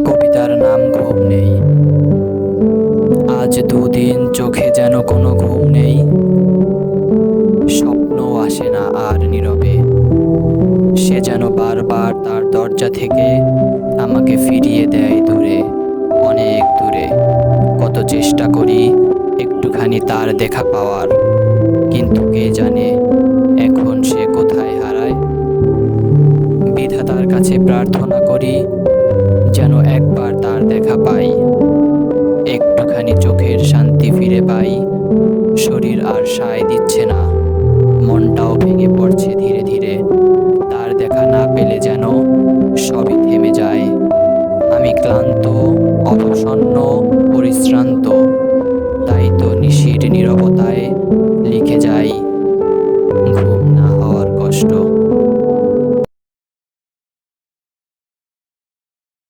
কবিতার নাম ঘুম নেই। আজ দুদিন চোখে যেন কোনো ঘুম নেই। স্বপ্ন আসে না আর নীরবে, সে যেন বারবার তার দরজা থেকে আমাকে ফিরিয়ে দেয় দূরে, অনেক দূরে। কত চেষ্টা করি একটুখানি তার দেখা পাওয়ার, কিন্তু কে জানে এখন সে কোথায় হারায়। বিধাতার কাছে প্রার্থনা করি যেন একবার তার দেখা পাই, একটুখানি চোখের শান্তি ফিরে পাই। শরীর আর সায় দিচ্ছে না, মনটাও ভেঙে পড়ছে ধীরে ধীরে। তার দেখা না পেলে যেন সবই থেমে যায়। আমি ক্লান্ত, অবসন্ন, পরিশ্রান্ত, তাই তো নিশির নীরবতায় লিখে যাই